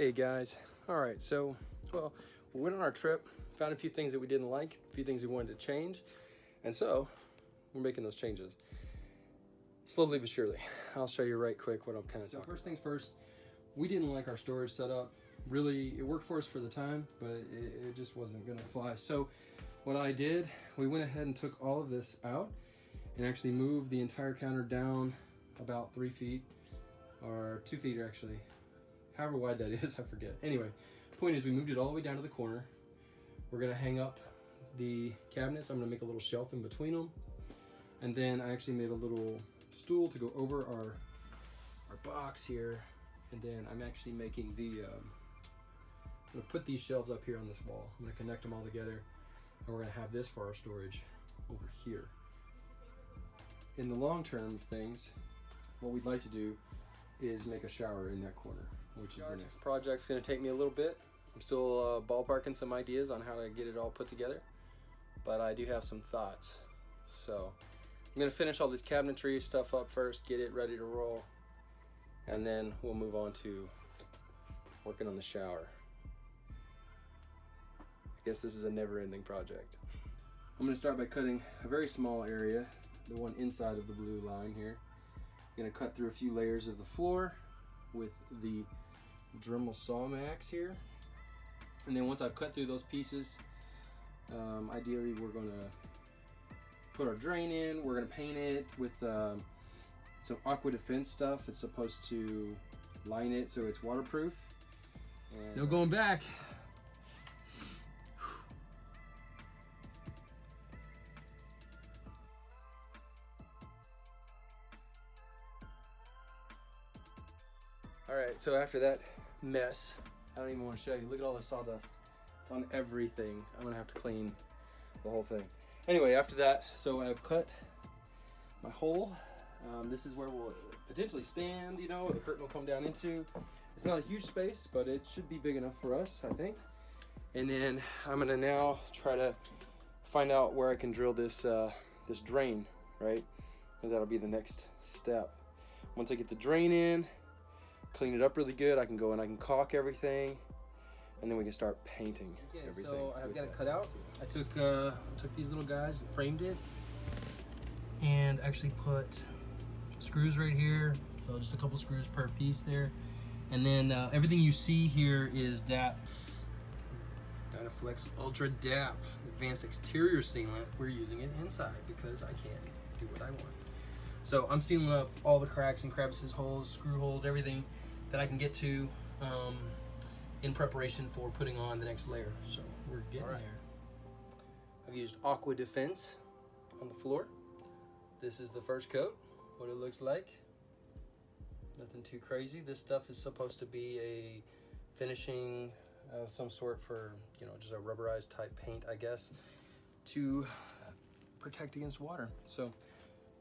Hey guys, all right, so, well, we went on our trip, found a few things that we didn't like, a few things we wanted to change, and so we're making those changes. Slowly but surely. I'll show you right quick what I'm kind of talking about. First things first, we didn't like our storage setup. Really, it worked for us for the time, but it just wasn't gonna fly. So what I did, we went ahead and took all of this out and actually moved the entire counter down about 3 feet, or 2 feet actually. However wide that is, I forget. Anyway, point is we moved it all the way down to the corner. We're gonna hang up the cabinets. I'm gonna make a little shelf in between them. And then I actually made a little stool to go over our box here. And then I'm actually making the, I'm gonna put these shelves up here on this wall. I'm gonna connect them all together. And we're gonna have this for our storage over here. In the long term of things, what we'd like to do is make a shower in that corner, which is the next project's gonna take me a little bit. I'm still ballparking some ideas on how to get it all put together, but I do have some thoughts. So I'm gonna finish all this cabinetry stuff up first, get it ready to roll, and then we'll move on to working on the shower. I guess this is a never-ending project. I'm gonna start by cutting a very small area, the one inside of the blue line here. I'm gonna cut through a few layers of the floor with the Dremel Saw Max here. And then once I've cut through those pieces, ideally we're gonna put our drain in. We're gonna paint it with some Aqua Defense stuff. It's supposed to line it so it's waterproof. And no going back. All right, so after that mess, I don't even want to show you. Look at all the sawdust. It's on everything. I'm gonna have to clean the whole thing. Anyway, after that, so I've cut my hole. This is where we'll potentially stand, you know, the curtain will come down into. It's not a huge space, but it should be big enough for us, I think. And then I'm gonna now try to find out where I can drill this, this drain, right? And that'll be the next step. Once I get the drain in, clean it up really good, I can go and I can caulk everything, and then we can start painting everything. So I've got it cut out. I took these little guys and framed it, and actually put screws right here. So just a couple screws per piece there, and then everything you see here is DAP, Dynaflex Ultra DAP Advanced Exterior Sealant. We're using it inside because I can't do what I want. So I'm sealing up all the cracks and crevices, holes, screw holes, everything that I can get to in preparation for putting on the next layer. So we're getting there. I've used Aqua Defense on the floor. This is the first coat, what it looks like. Nothing too crazy. This stuff is supposed to be a finishing of some sort for, you know, just a rubberized type paint, I guess, to protect against water. So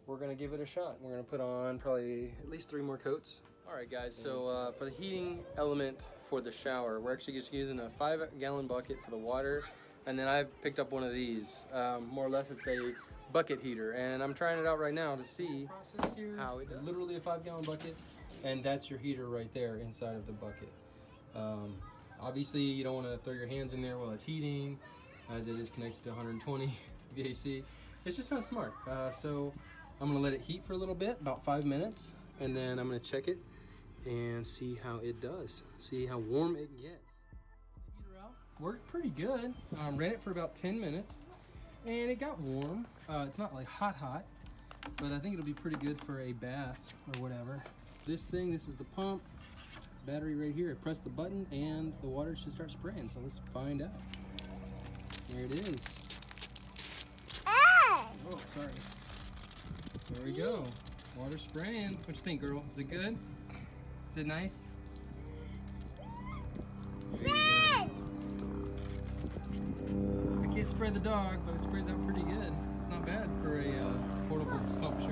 we're gonna give it a shot. We're gonna put on probably at least 3 more coats. All right, guys, so for the heating element for the shower, we're actually just using a 5-gallon bucket for the water. And then I picked up one of these. More or less it's a bucket heater. And I'm trying it out right now to see how it does. Literally a 5-gallon bucket. And that's your heater right there inside of the bucket. Obviously you don't wanna throw your hands in there while it's heating, as it is connected to 120 VAC. It's just not smart. So I'm gonna let it heat for a little bit, about 5 minutes, and then I'm gonna check it and see how it does. See how warm it gets. The heater out, worked pretty good. Ran it for about 10 minutes, and it got warm. It's not like hot, but I think it'll be pretty good for a bath or whatever. This thing, this is the pump, battery right here. I press the button and the water should start spraying, so let's find out. There it is. Oh, sorry. There we go. Water spraying. What you think, girl? Is it good? Is it nice? There you go. I can't spray the dog, but it sprays out pretty good. It's not bad for a portable pump shower.